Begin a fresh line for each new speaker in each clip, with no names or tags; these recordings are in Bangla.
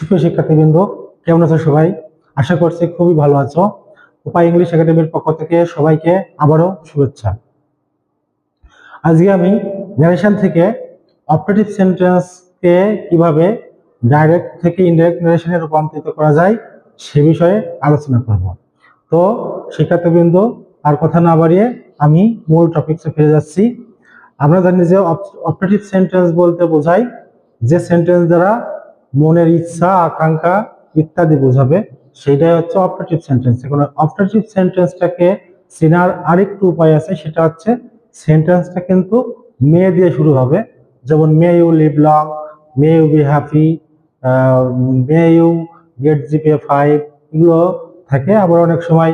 সুপ্রিয় শিক্ষার্থীবৃন্দ, কেমন আছো সবাই? আশা করছি খুবই ভালো আছো। উপায় ইংলিশ একাডেমির পক্ষ থেকে সবাইকে আবারও শুভেচ্ছা। আজকে আমি নারেশন থেকে অপারেটিভ সেন্টেন্সকে কিভাবে ডাইরেক্ট থেকে ইনডাইরেক্ট নারেশনে রূপান্তরিত করা যায় সে বিষয়ে আলোচনা করব। তো শিক্ষার্থীবৃন্দ, আর কথা না বাড়িয়ে আমি মূল টপিকসে ফিরে যাচ্ছি। আমরা জানি যে অপারেটিভ সেন্টেন্স বলতে বোঝায় যে সেন্টেন্স দ্বারা মনের ইচ্ছা, আকাঙ্ক্ষা ইত্যাদি বোঝাবে, সেটাই হচ্ছে অপারেটিভ সেন্টেন্স। এখন অপারেটিভ সেন্টেন্সটাকে চেনার আরেকটু উপায় আছে, সেটা হচ্ছে সেন্টেন্সটা কিন্তু মে দিয়ে শুরু হবে। যেমন may you live long, may you be happy, may you get GPA 5, এগুলো থাকে। আবার অনেক সময়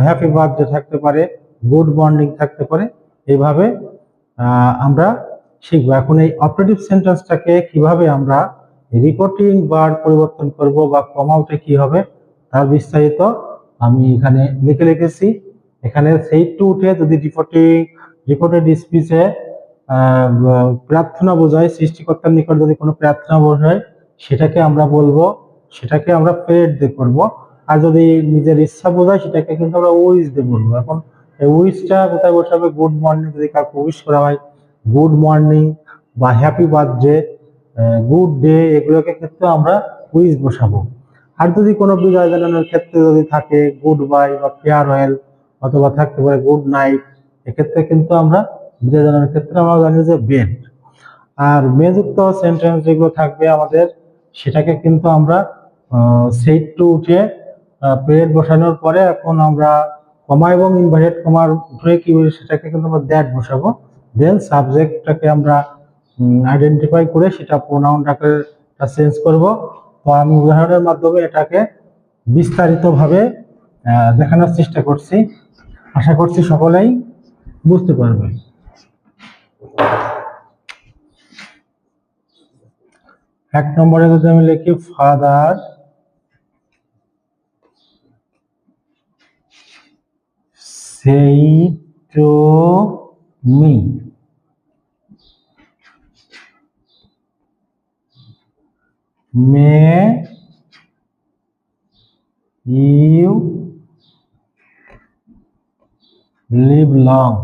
হ্যাপি বার্থডে থাকতে পারে, গুড মর্নিং থাকতে পারে। এইভাবে আমরা শিখবো। এখন এই অপারেটিভ সেন্টেন্সটাকে কিভাবে আমরা রিপোর্টিং ভার্ব পরিবর্তন করব বা কম আউটে কি হবে তার বিস্তারিত আমি এখানে লিখে রেখেছি। এখানে সেই টু উঠে যদি রিপোর্টেড স্পিচে প্রার্থনা বোঝায়, সৃষ্টিকর্তার নিকট যদি কোনো প্রার্থনা বোঝায়, সেটাকে আমরা বলবো, সেটাকে আমরা প্রেয়ার দিয়ে করবো। আর যদি নিজের ইচ্ছা বোঝায়, সেটাকে কিন্তু আমরা উইশ দিয়ে বলবো। এখন এই উইশটা কোথায় বসাবে? গুড মর্নিং যদি কাউকে উইশ করা হয়, গুড মর্নিং বা হ্যাপি বার্থডে, গুড ডে, এগুলোকে ক্ষেত্রে আমরা উইশ বসাবো। আর যদি কোনো বিদায় জানানোর ক্ষেত্রে যদি থাকে গুড বাই বা ফেয়ারওয়েল, অথবা থাকতে পারে গুড নাইট, এক্ষেত্রে কিন্তু আমরা বিদায় জানানোর ক্ষেত্রে আমরা জানি যে বেড। আর মেযুক্ত সেন্টেন্স যেগুলো থাকবে আমাদের, সেটাকে কিন্তু আমরা সেই টু উঠে পেরেড বসানোর পরে এখন আমরা কমা এবং ইনভার্টেড কমার উপরে কি সেটাকে কিন্তু আমরা দ্যাট বসাবো। দেন সাবজেক্টটাকে আমরা আইডেন্টিফাই করে সেটা প্রোনাউনটাকে চেঞ্জ করব। তো আমি উদাহরণের মাধ্যমে এটাকে বিস্তারিতভাবে দেখানোর চেষ্টা করছি। আশা করছি সকলেই বুঝতে পারবে। এক নম্বরে যদি আমি লিখি father said to me, may you live long,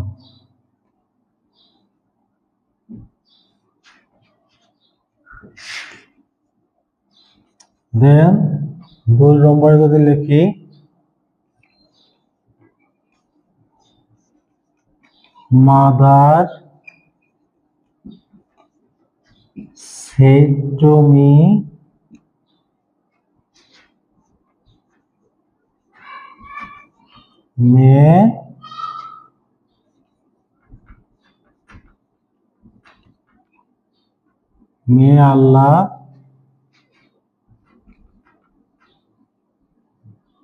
দেন 2 নম্বরে যদি লিখি mother said to me may Allah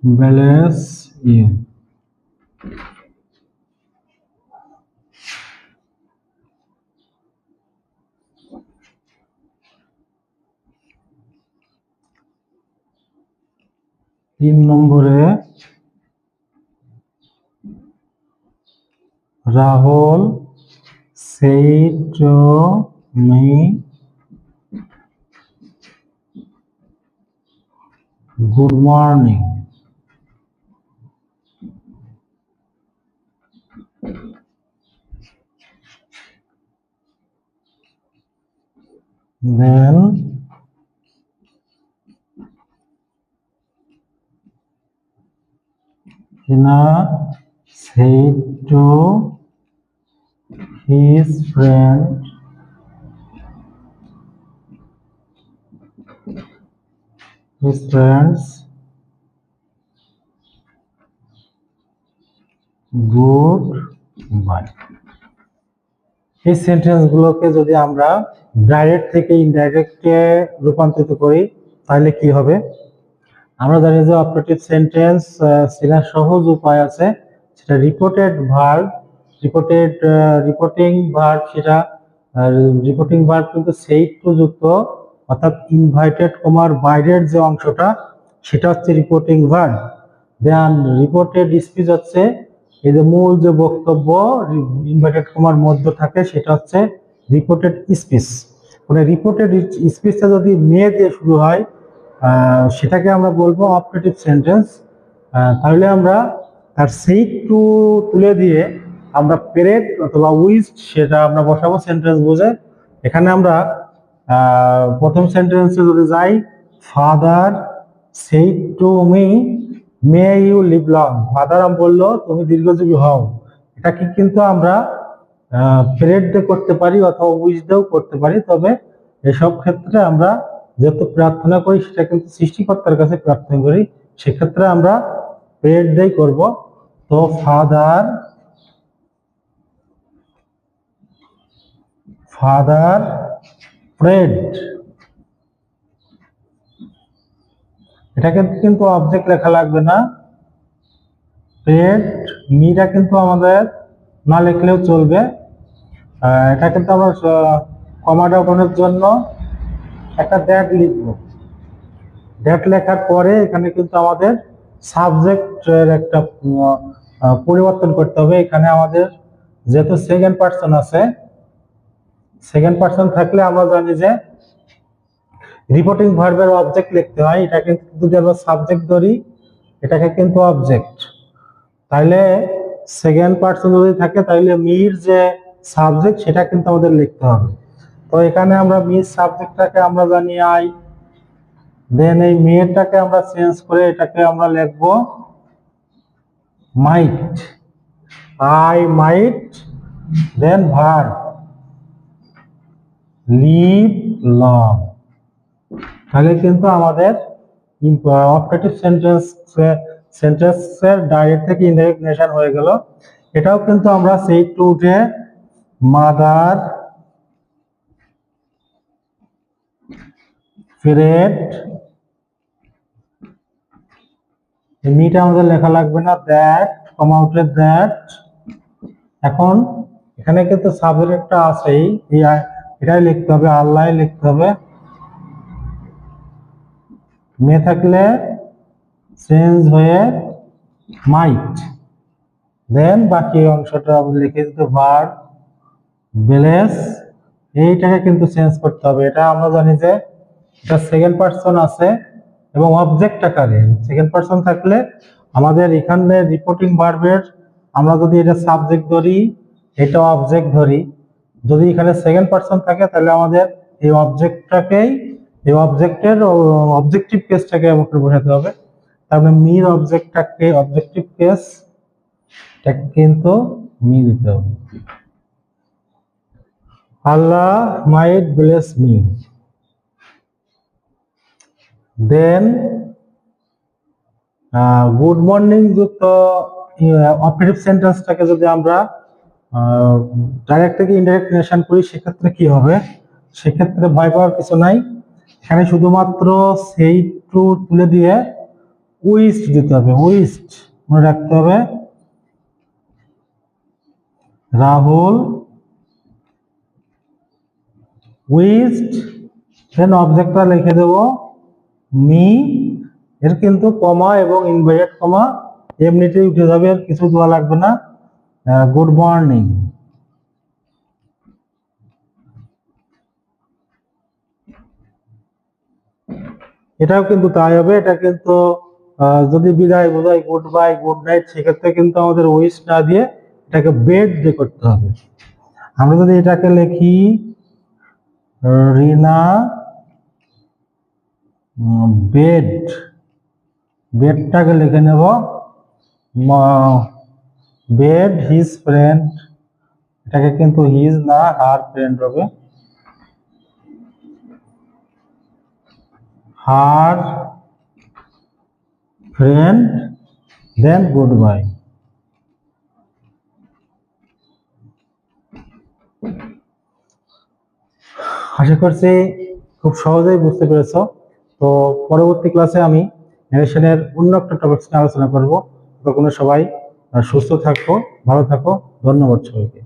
bless you. 3 নম্বরে Rahul said to me good morning. Then Hina said to his friend his friends good bye. এই সেন্টেন্সগুলোকে যদি আমরা ডাইরেক্ট থেকে ইনডাইরেক্টে রূপান্তরিত করি তাহলে কি হবে? আমরা জানি যে অপারেটিভ সেন্টেন্স চেনার সহজ উপায় আছে, সেটা রিপোর্টেড ভার্ব, রিপোর্টিং ভার্ব। সেটা রিপোর্টিং ভার্ব কিন্তু সেইট টু যুক্ত, অর্থাৎ ইনভার্টেড কমার বাইরের যে অংশটা সেটা হচ্ছে রিপোর্টিং ভার্ব। দেন রিপোর্টেড স্পিচ হচ্ছে এই যে মূল যে বক্তব্য ইনভার্টেড কমার মধ্যে থাকে, সেটা হচ্ছে রিপোর্টেড স্পিচ। মানে রিপোর্টেড স্পিচটা যদি মে দিয়ে শুরু হয়, সেটাকে আমরা বলবো অপারেটিভ সেন্টেন্স। তাহলে আমরা তার সেই টু তুলে দিয়ে আমরা পেরেড অথবা উইস্ট সেটা আমরা বসাবো সেন্টেন্স বুঝে। এখানে আমরা প্রথম সেন্টেন্সে যদি যাই, father said to me may you live long, father বললো তুমি দীর্ঘজীবী হও। এটাকে কিন্তু আমরা পেরেড দিয়ে করতে পারি অথবা উইশ দিয়েও করতে পারি, তবে এসব ক্ষেত্রে আমরা যেহেতু প্রার্থনা করি সেটা কিন্তু সৃষ্টিকর্তার কাছে প্রার্থনা করি, সেক্ষেত্রে আমরা পেরেড দিয়েই করব। তো ফাদার প্রেড, এটাকে কিন্তু অবজেক্ট লেখা লাগবে না। প্রেড মিটা কিন্তু আমাদের না লিখলেও চলবে। এটা কিন্তু আমরা কমাটা ওঠানোর জন্য একটা দ্যাট লিখবো। দ্যাট লেখার পরে এখানে কিন্তু আমাদের সাবজেক্টের একটা পরিবর্তন করতে হবে। এখানে আমাদের যেহেতু সেকেন্ড পার্সন আছে, সেকেন্ড পার্সন থাকলে আমরা জানি যে রিপোর্টিং ভার্বের অবজেক্ট লিখতে হয়। এটা কিন্তু যদি আমরা সাবজেক্ট ধরি এটাকে কিন্তু অবজেক্ট, তাইলে সেকেন্ড পার্সন যদি থাকে তাইলে মির যে সাবজেক্ট সেটা কিন্তু আমাদের লিখতে হবে। তো এখানে আমরা মির সাবজেক্টটাকে আমরা জানি আই, দেন এই মেয়েটাকে আমরা চেঞ্জ করে এটাকে আমরা লিখব might, I might, then verb live long. তাহলে কিন্তু আমাদের অপারেটিভ সেন্টেন্সের ডাইরেক্ট থেকে ইনডাইরেক্ট নেশন হয়ে গেল। এটাও কিন্তু আমরা সেই টু উঠে মাদার ফ্রেড, মিটা আমাদের লেখা লাগবে না, দ্যাট কমা উঠে দ্যাট। এখন এখানে কিন্তু সাবজেক্টটা আছেই, এটাই লিখতে হবে, আল্লাহ লিখতে হবে। মে থাকলে চেঞ্জ হয়ে মাইট, দেন বাকি অংশটা লিখে দিতে ভার্ব ব্লেস, এইটাকে কিন্তু চেঞ্জ করতে হবে। এটা আমরা জানি যে এটা সেকেন্ড পার্সন আছে এবং অবজেক্ট আকারে সেকেন্ড পার্সন থাকলে আমাদের এখানে রিপোর্টিং ভার্বের আমরা যদি এটা সাবজেক্ট ধরি এটা অবজেক্ট ধরি, যদি এখানে সেকেন্ড পার্সন থাকে তাহলে আমাদের এই অবজেক্টটাকেই এই অবজেক্টের অবজেক্টিভ কেসটাকে আমাকে বোঝাতে হবে। তারপরে মির অবজেক্টটাকে অবজেক্টিভ কেস এটাকে কিন্তু মি দিতে হবে। আল্লাহ মাইট ব্লেস মি, দেন গুড মর্নিং যুক্ত অপারেটিভ সেন্টেন্সটাকে যদি আমরা ডাইরেক্ট থেকে ইনডাইরেক্ট নেশন করি সেক্ষেত্রে কি হবে? সেক্ষেত্রে ভয় পাওয়ার কিছু নাই, এখানে শুধুমাত্র সেই টু তুলে দিয়ে উইস্ট দিতে হবে। উইস্ট মনে রাখতে হবে, রাহুল উইস্ট, দেন অবজেক্টটা লিখে দেব মি, এর কিন্তু কমা এবং ইনভার্টেড কমা এমনিতেই উঠে যাবে, আর কিছু দেওয়া লাগবে না। গুড মর্নিং, এটাও কিন্তু তাই হবে। এটা কিন্তু যদি বিদায় বোঝায় গুড বাই গুড নাইট সেক্ষেত্রে কিন্তু আমাদের উইশ না দিয়ে এটাকে বেড দিয়ে করতে হবে। আমরা যদি এটাকে লিখি রিনা বেড, বেডটাকে লিখে নেব বেড হিজ ফ্রেন্ড, এটাকে কিন্তু হিজ না হার ফ্রেন্ড হবে, হার ফ্রেন্ড, দেন গুড বাই। আশা করছি খুব সহজেই বুঝতে পেরেছো। তো পরবর্তী ক্লাসে আমি ন্যারেশনের অন্য একটা টপিক নিয়ে আলোচনা করব। তখন সবাই সুস্থ থাকো, ভালো থাকো, ধন্যবাদ সবাইকে।